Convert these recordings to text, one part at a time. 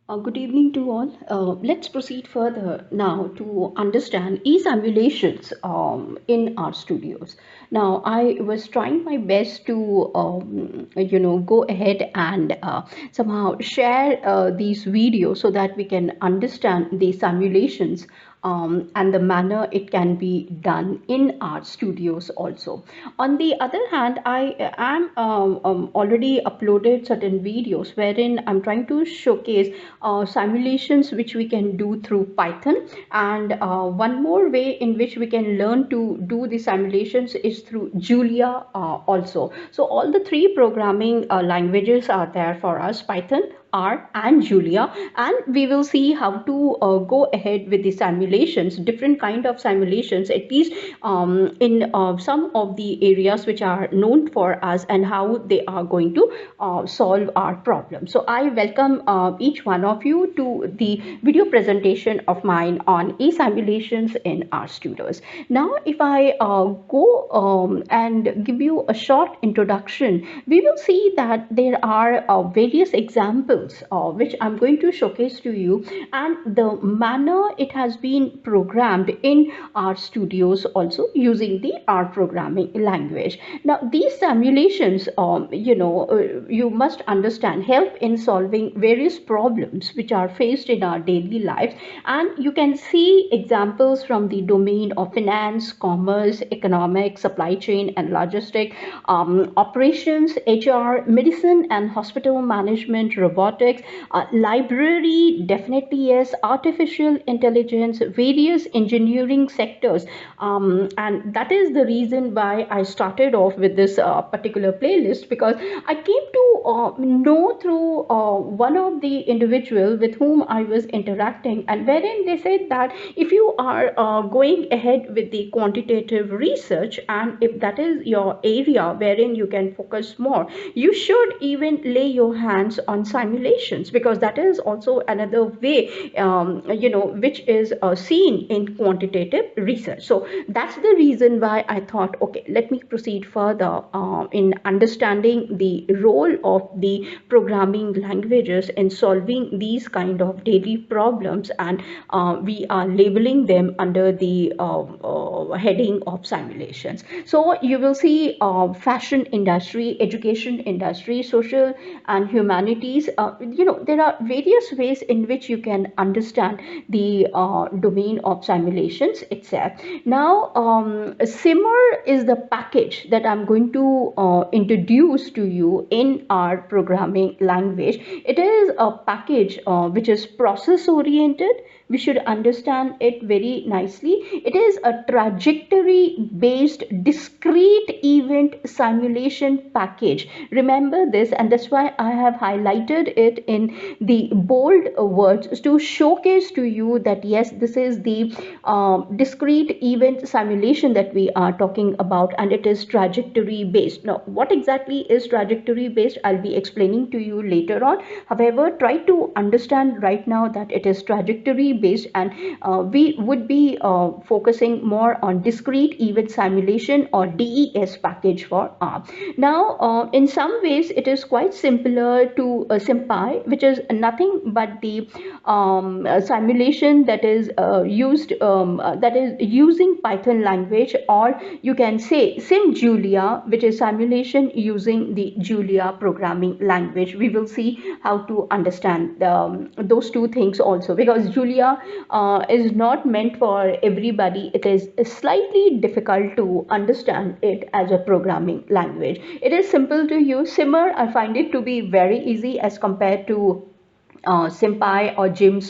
Good evening to all. Let's proceed further now to understand e-simulations in our studios. Now, I was trying my best to, go ahead and somehow share these videos so that we can understand the simulations and the manner it can be done in our studios also. On the other hand, I am already uploaded certain videos wherein I'm trying to showcase simulations which we can do through Python, and one more way in which we can learn to do the simulations is through Julia also. So all the three programming languages are there for us: Python, R, and Julia, and we will see how to go ahead with the simulations, different kind of simulations, at least in some of the areas which are known for us, and how they are going to solve our problem. So I welcome each one of you to the video presentation of mine on e-simulations in our studios. Now, if I go and give you a short introduction, we will see that there are various examples which I'm going to showcase to you, and the manner it has been programmed in our studios also using the R programming language. Now, these simulations, you must understand, help in solving various problems which are faced in our daily lives, and you can see examples from the domain of finance, commerce, economics, supply chain and logistic, operations, HR, medicine and hospital management, robotics, library, definitely yes, artificial intelligence, various engineering sectors, and that is the reason why I started off with this particular playlist, because I came to know through one of the individual with whom I was interacting, and wherein they said that if you are going ahead with the quantitative research, and if that is your area wherein you can focus more, you should even lay your hands on simulations, because that is also another way, which is seen in quantitative research. So that's the reason why I thought, okay, let me proceed further in understanding the role of the programming languages in solving these kind of daily problems, and we are labeling them under the heading of simulations. So you will see fashion industry, education industry, social and humanities. There are various ways in which you can understand the domain of simulations itself. Now, Simmer is the package that I'm going to introduce to you in our programming language. It is a package which is process oriented. We should understand it very nicely. It is a trajectory based discrete event simulation package. Remember this, and that's why I have highlighted it in the bold words to showcase to you that yes, this is the discrete event simulation that we are talking about, and it is trajectory based. Now, what exactly is trajectory based, I'll be explaining to you later on. However, try to understand right now that it is trajectory based, and we would be focusing more on discrete event simulation, or DES package for R. Now, in some ways it is quite similar to SimPy, which is nothing but the simulation that is that is using Python language, or you can say SimJulia, which is simulation using the Julia programming language. We will see how to understand those two things also, because Julia is not meant for everybody. It is slightly difficult to understand it as a programming language. It is simple to use. Simmer, I find it to be very easy as compared to SimPy or Jim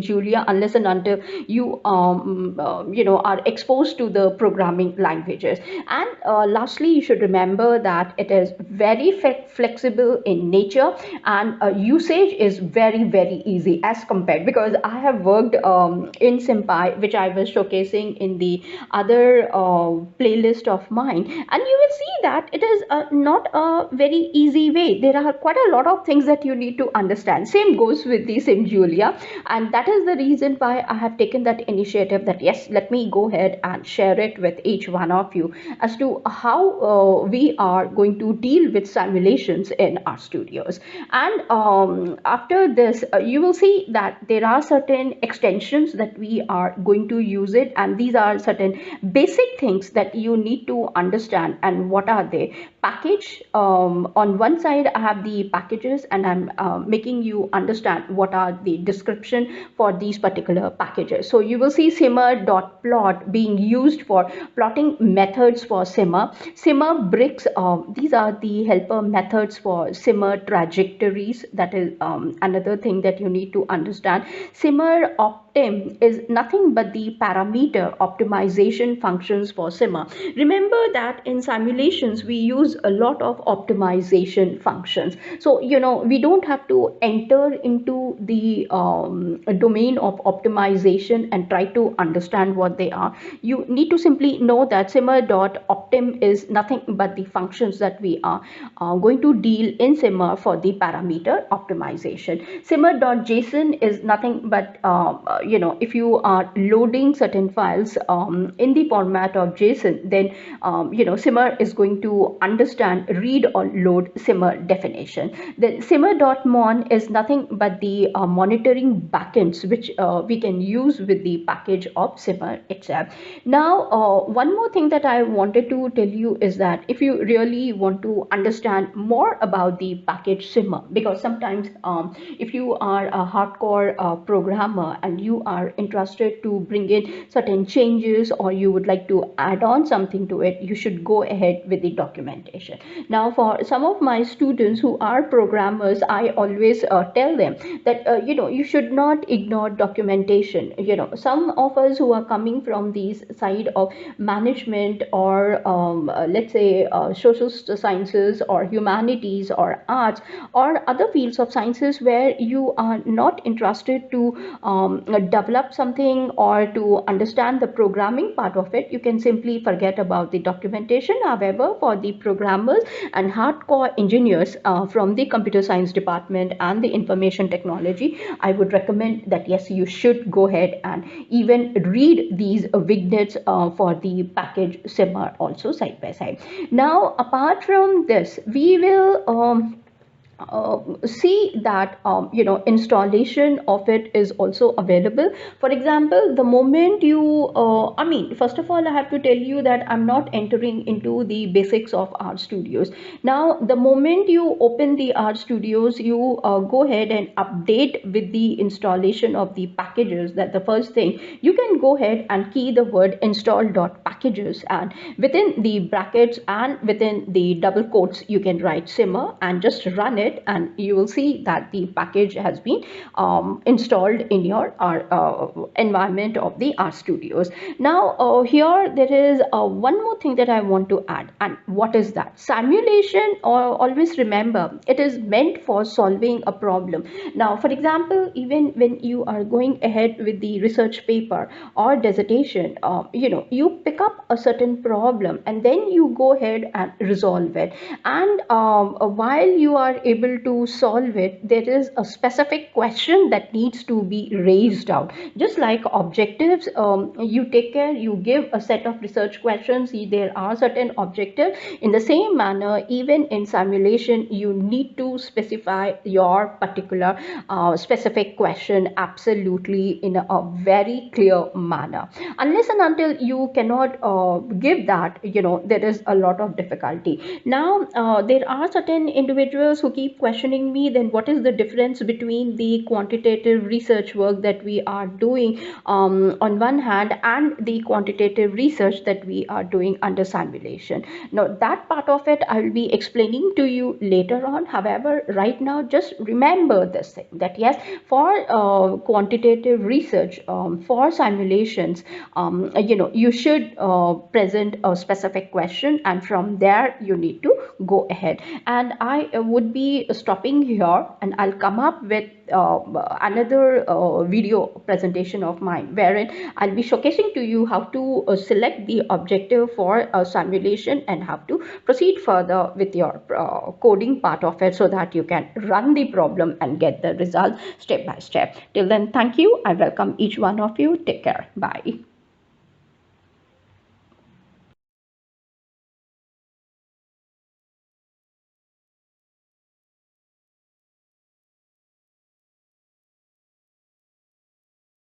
Julia, unless and until you are exposed to the programming languages. And lastly, you should remember that it is very flexible in nature, and usage is very easy as compared, because I have worked in SimPy, which I was showcasing in the other playlist of mine, and you will see that it is not a very easy way. There are quite a lot of things that you need to understand. Say same goes with the sim Julia, and that is the reason why I have taken that initiative that yes, let me go ahead and share it with each one of you as to how we are going to deal with simulations in our studios. And after this, you will see that there are certain extensions that we are going to use it, and these are certain basic things that you need to understand. And what are they? Package, on one side I have the packages, and I'm making you understand what are the description for these particular packages. So you will see simmer.plot being used for plotting methods for simmer. Simmer bricks, these are the helper methods for simmer trajectories. That is another thing that you need to understand. Simmer optim is nothing but the parameter optimization functions for simmer. Remember that in simulations we use a lot of optimization functions. So we don't have to enter into the domain of optimization and try to understand what they are. You need to simply know that simmer.optim is nothing but the functions that we are going to deal in simmer for the parameter optimization. Simmer.json is nothing but if you are loading certain files in the format of JSON, then simmer is going to understand read or load simmer definition. Then simmer.mon is nothing but the monitoring backends which we can use with the package of simmer itself. Now one more thing that I wanted to tell you is that if you really want to understand more about the package simmer, because sometimes if you are a hardcore programmer and you are interested to bring in certain changes, or you would like to add on something to it, you should go ahead with the documentation. Now for some of my students who are programmers, I always tell them that you should not ignore documentation. Some of us who are coming from these side of management, or let's say social sciences or humanities or arts or other fields of sciences where you are not interested to develop something or to understand the programming part of it, you can simply forget about the documentation. However, for the programmers and hardcore engineers from the computer science department and the information technology, I would recommend that yes, you should go ahead and even read these wignets for the package simmer also side by side. Now apart from this, we will see that installation of it is also available. For example, the moment you first of all, I have to tell you that I'm not entering into the basics of R Studios. Now the moment you open the R Studios, you go ahead and update with the installation of the packages. That the first thing, you can go ahead and key the word install.packages, and within the brackets and within the double quotes you can write simmer and just run it, and you will see that the package has been installed in your environment of the R Studios. Now here there is one more thing that I want to add, and what is that? Simulation, always remember, it is meant for solving a problem. Now for example, even when you are going ahead with the research paper or dissertation, you pick up a certain problem and then you go ahead and resolve it, and while you are able to solve it, there is a specific question that needs to be raised out. Just like objectives, you take care, you give a set of research questions, there are certain objectives. In the same manner, even in simulation, you need to specify your particular specific question absolutely in a very clear manner. Unless and until you cannot give that, there is a lot of difficulty. Now there are certain individuals who keep questioning me, then what is the difference between the quantitative research work that we are doing on one hand and the quantitative research that we are doing under simulation. Now that part of it I will be explaining to you later on. However, right now just remember this thing, that yes, for quantitative research, for simulations, you should present a specific question, and from there you need to go ahead. And I would be be stopping here, and I'll come up with another video presentation of mine, wherein I'll be showcasing to you how to select the objective for a simulation and how to proceed further with your coding part of it, so that you can run the problem and get the result step by step. Till then, thank you. I welcome each one of you. Take care. Bye.